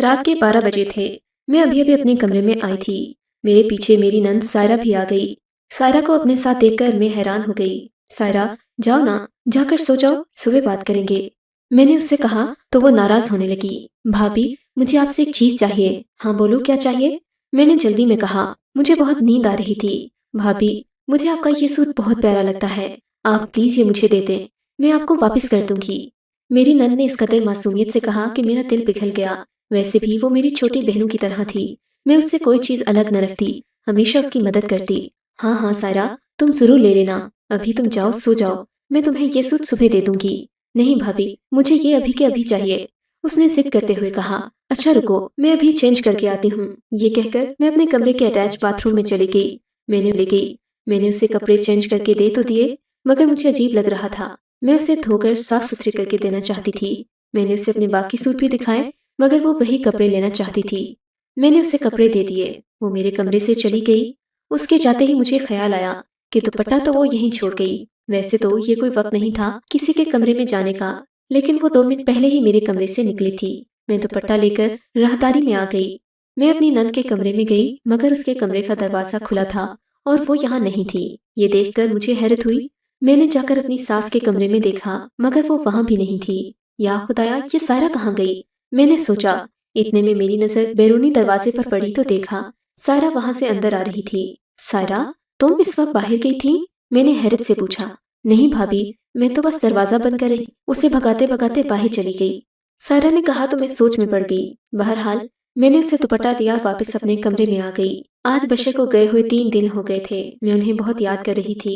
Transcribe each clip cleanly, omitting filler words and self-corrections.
رات کے 12 بجے تھے۔ میں ابھی ابھی اپنے کمرے میں آئی تھی۔ میرے پیچھے میری نند سائرہ بھی آ گئی۔ سائرہ کو اپنے ساتھ دیکھ کر میں حیران ہو گئی۔ سائرہ جاؤ نا، جا کر سو جاؤ، صبح بات کریں گے، میں نے اس سے کہا تو وہ ناراض ہونے لگی۔ بھابی مجھے آپ سے ایک چیز چاہیے۔ ہاں بولو کیا چاہیے؟ میں نے جلدی میں کہا مجھے بہت نیند آ رہی تھی۔ بھابی مجھے آپ کا یہ سوٹ بہت پیارا لگتا ہے، آپ پلیز یہ مجھے دے دیں، میں آپ کو واپس کر دوں گی۔ میری نند نے اس قدر معصومیت سے کہا کہ میرا دل پگھل گیا۔ ویسے بھی وہ میری چھوٹی بہنوں کی طرح تھی، میں اس سے کوئی چیز الگ نہ رکھتی، ہمیشہ اس کی مدد کرتی۔ ہاں ہاں سائرہ تم ضرور لے لینا، ابھی تم جاؤ سو جاؤ، میں تمہیں یہ سوٹ صبح دے دوں گی۔ نہیں بھابی مجھے یہ ابھی کے ابھی چاہیے، اس نے ضد کرتے ہوئے کہا۔ اچھا رکو میں ابھی چینج کر کے آتی ہوں، یہ کہہ کر میں اپنے کمرے کے اٹیچ باتھ روم میں چلی گئی۔ میں نے اسے کپڑے چینج کر کے دے تو دیے، مگر مجھے عجیب لگ رہا تھا، میں اسے دھو کر صاف ستھرے کر کے دینا چاہتی تھی۔ میں نے اسے اپنے باقی سوٹ بھی دکھائے، مگر وہ وہی کپڑے لینا چاہتی تھی۔ میں نے اسے کپڑے دے دیے، وہ میرے کمرے سے چلی گئی۔ اس کے جاتے ہی مجھے خیال آیا کہ دوپٹہ تو وہ یہیں چھوڑ گئی۔ ویسے تو یہ کوئی وقت نہیں تھا کسی کے کمرے میں جانے کا، لیکن وہ 2 منٹ پہلے ہی میرے کمرے سے نکلی تھی۔ میں دوپٹہ لے کر راہداری میں آ گئی۔ میں اپنی نند کے کمرے میں گئی، مگر اس کے کمرے کا دروازہ کھلا تھا اور وہ یہاں نہیں تھی۔ یہ دیکھ کر مجھے حیرت ہوئی۔ میں نے جا کر اپنی ساس کے کمرے میں دیکھا، مگر وہ وہاں بھی نہیں تھی۔ یا خدایا یہ سائرہ کہاں گئی؟ میں نے سوچا۔ اتنے میں میری نظر بیرونی دروازے پر پڑی تو دیکھا سائرہ وہاں سے اندر آ رہی تھی۔ سائرہ تم اس وقت باہر گئی تھی؟ میں نے حیرت سے پوچھا۔ نہیں بھابی میں تو بس دروازہ بند کر رہی، اسے بھگاتے بھگاتے باہر چلی گئی، سائرہ نے کہا تو میں سوچ میں پڑ گئی۔ بہرحال میں نے اسے دوپٹہ دیا اور واپس اپنے کمرے میں آ گئی۔ آج بشر کو گئے ہوئے 3 دن ہو گئے تھے، میں انہیں بہت یاد کر رہی تھی۔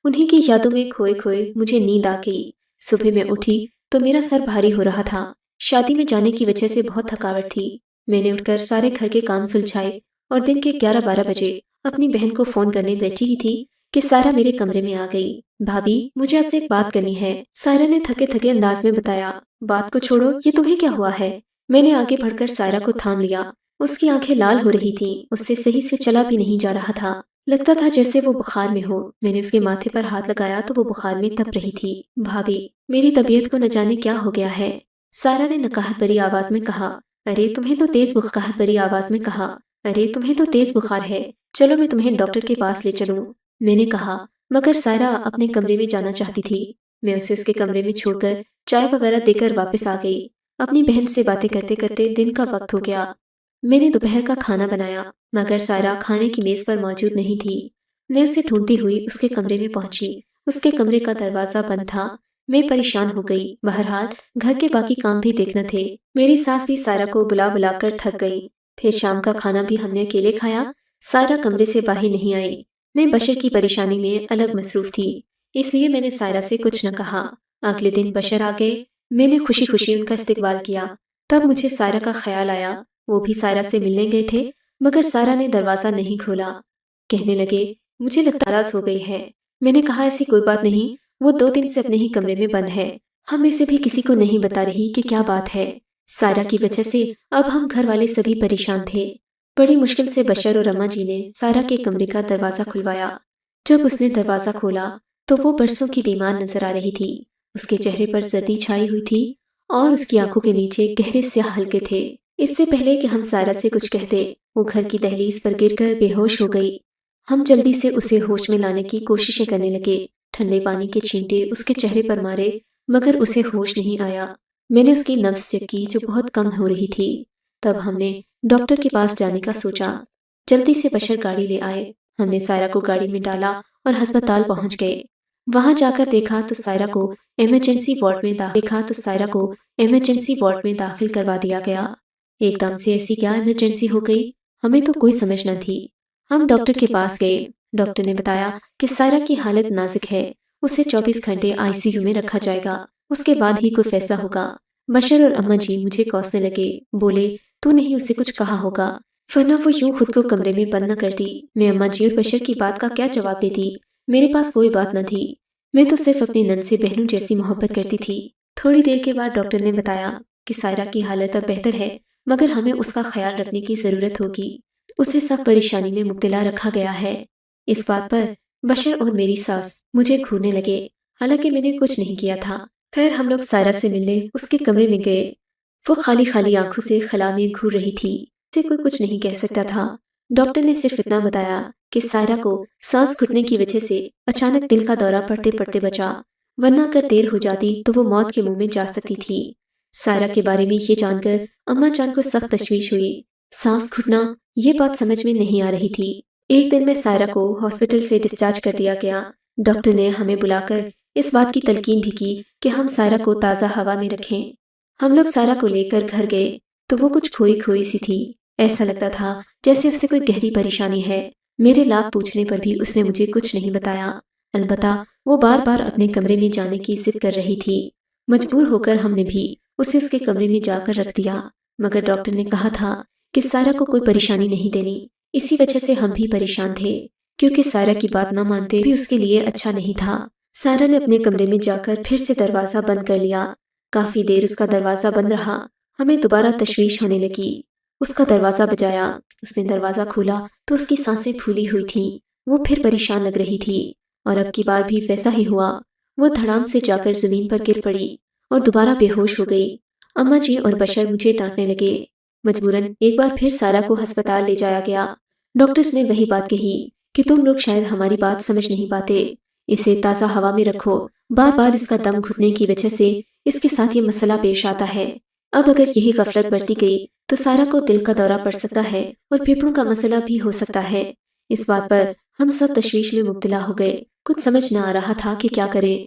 انہیں کی یادوں میں کھوئے کھوئے مجھے نیند آ گئی۔ صبح میں اٹھی تو میرا سر بھاری ہو رہا تھا، شادی میں جانے کی وجہ سے بہت تھکاوٹ تھی۔ میں نے اٹھ کر سارے گھر کے کام سلجھائے اور دن کے 11-12 بجے اپنی بہن کو فون کرنے بیٹھی ہی تھی کہ سائرہ میرے کمرے میں آ گئی۔ بھابی مجھے آپ سے ایک بات کرنی ہے، سائرہ نے تھکے تھکے انداز میں بتایا۔ بات کو چھوڑو، یہ تمہیں کیا ہوا ہے؟ میں نے آگے بڑھ کر سائرہ کو تھام لیا۔ اس کی آنکھیں لال ہو رہی تھیں، اس سے صحیح سے چلا بھی نہیں جا رہا تھا، لگتا تھا جیسے وہ بخار میں ہو۔ میں نے اس کے ماتھے پر ہاتھ لگایا تو وہ بخار میں تپ رہی تھی۔ بھابی میری طبیعت کو نہ جانے کیا ہو گیا ہے، سائرہ نے نقاہت بھری آواز میں کہا۔ ارے تمہیں تو تیز بخار بھری آواز میں کہا، ارے تمہیں تو تیز بخار ہے، چلو میں تمہیں ڈاکٹر کے پاس لے چلوں، میں نے کہا۔ مگر سائرہ اپنے کمرے میں جانا چاہتی تھی۔ میں اسے اس کے کمرے میں چھوڑ کر چائے وغیرہ دے کر واپس آ گئی۔ اپنی بہن سے باتیں کرتے کرتے دن کا وقت ہو گیا۔ میں نے دوپہر کا کھانا بنایا، مگر سائرہ کھانے کی میز پر موجود نہیں تھی۔ میں اسے ڈھونڈتی ہوئی اس کے کمرے میں پہنچی، اس کے کمرے کا دروازہ بند تھا۔ میں پریشان ہو گئی۔ بہرحال گھر کے باقی کام بھی دیکھنا تھے۔ میری ساس بھی سائرہ کو بلا بلا کر تھک گئی۔ پھر شام کا کھانا بھی ہم نے اکیلے کھایا۔ سائرہ کمرے سے باہر نہیں آئی۔ میں بشر کی پریشانی میں الگ مصروف تھی، اس لیے میں نے سائرہ سے کچھ نہ کہا۔ اگلے دن بشر آ گئے، میں نے خوشی خوشی ان کا استقبال کیا۔ تب مجھے سائرہ کا خیال آیا، وہ بھی سائرہ سے ملنے گئے تھے، مگر سائرہ نے دروازہ نہیں کھولا۔ کہنے لگے مجھے ناراض ہو گئی ہے۔ میں نے کہا ایسی کوئی بات نہیں، وہ 2 دن سے اپنے ہی کمرے میں بند ہے، ہم میں سے بھی کسی کو نہیں بتا رہی کہ کیا بات ہے۔ سائرہ کی وجہ سے اب ہم گھر والے سبھی پریشان تھے۔ بڑی مشکل سے بشر اور اماں جی نے سائرہ کے کمرے کا دروازہ کھلوایا۔ جب اس نے دروازہ کھولا تو وہ برسوں کی بیمار نظر آ رہی تھی۔ اس کے چہرے پر زردی چھائی ہوئی تھی اور اس کی آنکھوں کے نیچے گہرے سیاہ حلقے تھے۔ اس سے پہلے کہ ہم سائرہ سے کچھ کہتے، وہ گھر کی دہلیز پر گر کر بے ہوش ہو گئی۔ ہم جلدی سے اسے ہوش میں لانے کی کوششیں کرنے لگے، ٹھنڈے پانی کے چھینٹے اس کے چہرے پر مارے، مگر اسے ہوش نہیں آیا۔ میں نے اس کی نبض چیک کی جو بہت کم ہو رہی تھی۔ تب ہم نے ڈاکٹر کے پاس جانے کا سوچا۔ جلدی سے بشر گاڑی لے آئے، ہم نے سائرہ کو گاڑی میں ڈالا اور ہسپتال پہنچ گئے۔ وہاں جا کر دیکھا تو سائرہ کو ایمرجنسی وارڈ میں داخل کروا دیا گیا۔ ایک دم سے ایسی کیا ایمرجنسی ہو گئی، ہمیں تو کوئی سمجھ نہ تھی۔ ہم ڈاکٹر کے پاس گئے، ڈاکٹر نے بتایا کہ سائرہ کی حالت نازک ہے، اسے 24 گھنٹے ICU میں رکھا جائے گا، اس کے بعد ہی کوئی فیصلہ ہوگا۔ بشر اور اماں جی مجھے کوسنے لگے، بولے تو نہیں اسے کچھ کہا ہوگا، ورنہ وہ یوں خود کو کمرے میں بند نہ کرتی۔ میں اماں جی اور بشر کی بات کا کیا جواب دیتی؟ میرے پاس کوئی بات نہ تھی، میں تو صرف اپنی نند سے بہنوں جیسی محبت کرتی تھی۔ تھوڑی دیر کے بعد ڈاکٹر نے بتایا کہ سائرہ کی حالت اب بہتر ہے، مگر ہمیں اس کا خیال رکھنے کی ضرورت ہوگی، اسے سخت پریشانی میں مبتلا رکھا گیا ہے۔ اس بات پر بشر اور میری ساس مجھے گھورنے لگے، حالانکہ میں نے کچھ نہیں کیا تھا۔ خیر ہم لوگ سائرہ سے ملنے اس کے کمرے میں گئے۔ وہ خالی خالی آنکھوں سے خلا میں گھور رہی تھی، سے کوئی کچھ نہیں کہہ سکتا تھا۔ ڈاکٹر نے صرف اتنا بتایا کہ سائرہ کو سانس گھٹنے کی وجہ سے اچانک دل کا دورہ پڑتے پڑتے بچا، ورنہ اگر دیر ہو جاتی تو وہ موت کے منہ میں جا سکتی تھی۔ سائرہ کے بارے میں یہ جان کر اماں جان کو سخت تشویش ہوئی۔ سانس گھٹنا، یہ بات سمجھ میں نہیں آ رہی تھی۔ ایک دن میں سائرہ کو ہاسپٹل سے ڈسچارج کر دیا گیا۔ ڈاکٹر نے ہمیں بلا کر اس بات کی تلقین بھی کی کہ ہم سائرہ کو تازہ ہوا میں رکھیں۔ ہم لوگ سائرہ کو لے کر گھر گئے تو وہ کچھ کھوئی کھوئی سی تھی، ایسا لگتا تھا جیسے اسے کوئی گہری پریشانی ہے۔ میرے لاکھ پوچھنے پر بھی اس نے مجھے کچھ نہیں بتایا، البتہ وہ بار بار اپنے کمرے میں جانے کی ضد کر رہی تھی۔ مجبور ہو کر ہم نے بھی اسے اس کے کمرے میں جا کر رکھ دیا، مگر ڈاکٹر نے کہا تھا کہ سائرہ کو کوئی پریشانی نہیں دینی۔ اسی وجہ سے ہم بھی پریشان تھے، کیونکہ سائرہ کی بات نہ مانتے بھی اس کے لیے اچھا نہیں تھا۔ سائرہ نے اپنے کمرے میں جا کر پھر سے دروازہ بند کر لیا۔ کافی دیر اس کا دروازہ بند رہا، ہمیں دوبارہ تشویش ہونے لگی۔ اس کا دروازہ بجایا، اس نے دروازہ کھولا تو اس کی سانسیں پھولی ہوئی تھیں، وہ پھر پریشان لگ رہی تھی، اور اب کی بار بھی ویسا ہی ہوا۔ وہ دھڑام سے جا کر زمین پر گر پڑی اور دوبارہ بے ہوش ہو گئی۔ اماں جی اور بشر مجھے ڈانٹنے لگے۔ مجبوراً ایک بار پھر سائرہ کو ہسپتال لے جایا گیا۔ ڈاکٹرز نے وہی بات کہی کہ تم لوگ شاید ہماری بات سمجھ نہیں پاتے، اسے تازہ ہوا میں رکھو، بار بار اس کا دم گھٹنے کی وجہ سے اس کے ساتھ یہ مسئلہ پیش آتا ہے۔ اب اگر یہی غفلت برتی گئی تو سائرہ کو دل کا دورہ پڑ سکتا ہے اور پھیپھڑوں کا مسئلہ بھی ہو سکتا ہے۔ اس بات پر ہم سب تشویش میں مبتلا ہو گئے، کچھ سمجھ نہ آ رہا تھا کہ کیا کریں۔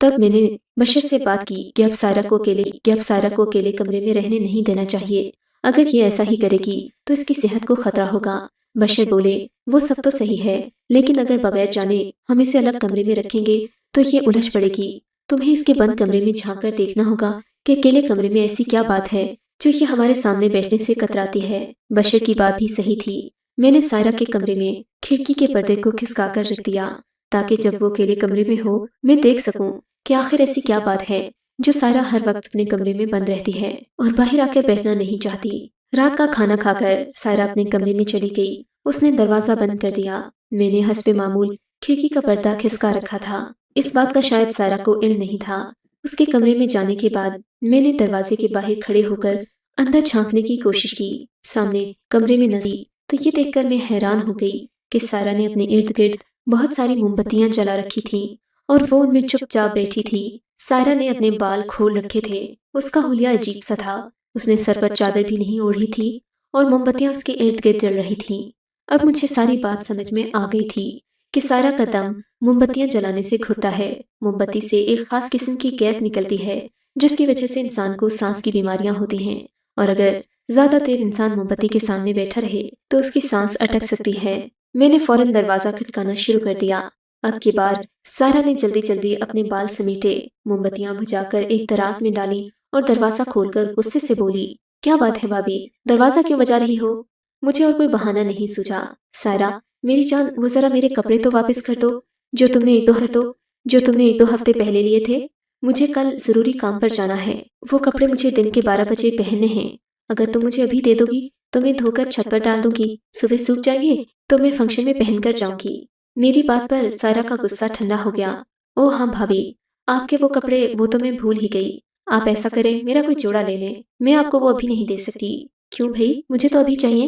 تب میں نے بشر سے بات کی کہ اب سائرہ کو اکیلے کمرے میں رہنے نہیں دینا چاہیے، اگر یہ ایسا ہی کرے گی تو اس کی صحت کو خطرہ ہوگا۔ بشر بولے وہ سب تو صحیح ہے، لیکن اگر بغیر جانے ہم اسے الگ کمرے میں رکھیں گے تو یہ الجھ پڑے گی۔ تمہیں اس کے بند کمرے میں جھانک کر دیکھنا ہوگا کہ اکیلے کمرے میں ایسی کیا بات ہے جو یہ ہمارے سامنے بیٹھنے سے کتراتی ہے۔ بشر کی بات بھی صحیح تھی۔ میں نے سائرہ کے کمرے میں کھڑکی کے پردے کو کھسکا کر رکھ دیا تاکہ جب وہ اکیلے کمرے میں ہو میں دیکھ سکوں کہ آخر ایسی کیا بات ہے جو سائرہ ہر وقت اپنے کمرے میں بند رہتی ہے اور باہر آ کر بیٹھنا نہیں چاہتی۔ رات کا کھانا کھا کر سائرہ اپنے کمرے میں چلی گئی۔ اس نے دروازہ بند کر دیا۔ میں نے حسب معمول کھڑکی کا پردہ کھسکا رکھا تھا۔ اس بات کا شاید سائرہ کو علم نہیں تھا۔ اس کے کمرے میں جانے کے بعد میں نے دروازے کے باہر کھڑے ہو کر اندر جھانکنے کی کوشش کی۔ سامنے کمرے میں نظر تو یہ دیکھ کر میں حیران ہو گئی کہ سائرہ نے اپنے ارد گرد بہت ساری موم بتیاں جلا رکھی تھیں اور وہ ان میں چپ چاپ بیٹھی تھی۔ سائرہ نے اپنے بال کھول رکھے تھے، اس کا حلیہ عجیب سا تھا۔ اس نے سر پر چادر بھی نہیں اوڑھی تھی اور موم بتیاں اس کے ارد گرد جل رہی تھیں۔ اب مجھے ساری بات سمجھ میں آ گئی تھی کہ سائرہ کا دم موم بتیاں جلانے سے گھٹتا ہے۔ موم بتی سے ایک خاص قسم کی گیس نکلتی ہے جس کی وجہ سے انسان کو سانس کی بیماریاں ہوتی ہیں، اور اگر زیادہ دیر انسان موم بتی کے سامنے بیٹھا رہے تو اس کی سانس اٹک سکتی ہے۔ میں نے فوراً دروازہ کھٹکانا شروع کر دیا۔ اب کی بار سائرہ نے جلدی جلدی اپنے بال سمیٹے، موم بتیاں بجھا کر ایک دراز میں ڈالی اور دروازہ کھول کر غصے سے بولی، کیا بات ہے بھابی، دروازہ کیوں بجا رہی ہو؟ مجھے اور کوئی بہانہ نہیں سوجھا۔ سائرہ میری جان، وہ ذرا میرے کپڑے تو واپس کر دو جو تم نے ایک دو ہفتے پہلے لیے تھے۔ مجھے کل ضروری کام پر جانا ہے، وہ کپڑے مجھے دن کے 12 بجے پہننے ہیں۔ اگر تم مجھے ابھی دے دو گی تو میں دھو کر چھت پر ڈال دوں گی، صبح سوکھ جائیں گے تو میں فنکشن میں پہن کر جاؤں گی۔ میری بات پر سائرہ کا غصہ ٹھنڈا ہو گیا۔ او ہاں بھابی، آپ کے وہ کپڑے وہ تو میں بھول ہی گئی۔ آپ ایسا کریں میرا کوئی جوڑا لے لیں، میں آپ کو وہ ابھی نہیں دے سکتی۔ کیوں بھائی، مجھے تو ابھی چاہیے۔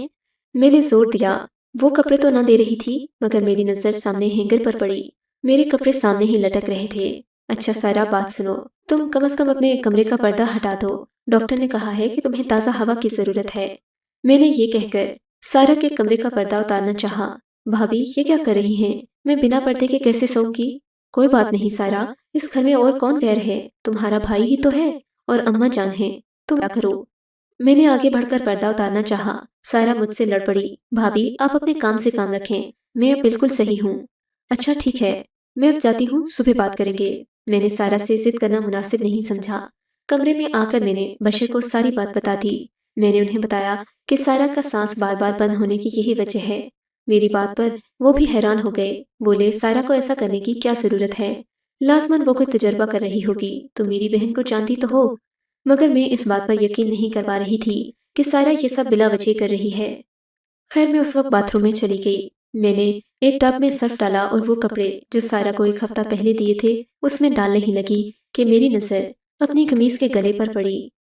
میں نے زور دیا۔ وہ کپڑے تو نہ دے رہی تھی مگر میری نظر سامنے ہینگر پر پڑی، میرے کپڑے سامنے ہی لٹک رہے تھے۔ اچھا سائرہ بات سنو، تم کم از کم اپنے کمرے کا پردہ ہٹا دو، ڈاکٹر نے کہا ہے کہ تمہیں تازہ ہوا کی ضرورت ہے۔ میں نے یہ کہہ کر سائرہ کے کمرے کا پردہ اتارنا چاہا۔ بھابی یہ کیا کر رہی ہیں، میں بنا پردے کے کیسے سوؤں گی؟ کوئی بات نہیں سائرہ، اس گھر میں اور کون غیر ہے، تمہارا بھائی ہی تو ہے اور اماں جان ہے، تم کیا کرو۔ میں نے آگے بڑھ کر پردہ اتارنا چاہا۔ سائرہ مجھ سے لڑ پڑی، بھابی آپ اپنے کام سے کام رکھیں، میں اب بالکل صحیح ہوں۔ اچھا ٹھیک ہے، میں اب جاتی ہوں، صبح بات کریں گے۔ میں نے سائرہ سے ضد کرنا مناسب نہیں سمجھا۔ کمرے میں آ کر میں نے بشر کو ساری بات بتا دی۔ میں نے انہیں بتایا کہ سائرہ کا سانس بار بار بند ہونے کی یہی وجہ ہے۔ میری بات پر وہ بھی حیران ہو گئے، بولے سائرہ کو ایسا کرنے کی کیا ضرورت ہے، لازماً وہ کوئی تجربہ کر رہی ہوگی، تو میری بہن کو جانتی تو ہو۔ مگر میں اس بات پر یقین نہیں کر پا رہی تھی کہ سائرہ یہ سب بلا وجہ کر رہی ہے۔ خیر میں اس وقت باتھ روم میں چلی گئی۔ میں نے ایک ٹب میں صرف ڈالا اور وہ کپڑے جو سائرہ کو ایک ہفتہ پہلے دیے تھے اس میں ڈالنے ہی لگی کہ میری نظر اپنی قمیص کے گلے پر پڑی۔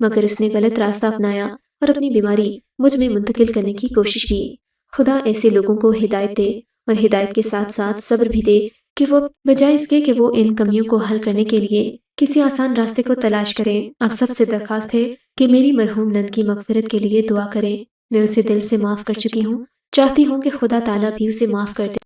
مگر اس نے غلط راستہ اپنایا اور اپنی بیماری مجھ میں منتقل کرنے کی کوشش کی۔ خدا ایسے لوگوں کو ہدایت دے اور ہدایت کے ساتھ ساتھ صبر بھی دے کہ وہ بجائے اس کے کہ وہ ان کمیوں کو حل کرنے کے لیے کسی آسان راستے کو تلاش کریں۔ اب سب سے درخواست ہے کہ میری مرحوم نند کی مغفرت کے لیے دعا کریں۔ میں اسے دل سے معاف کر چکی ہوں، چاہتی ہوں کہ خدا تعالیٰ بھی اسے معاف کر دے۔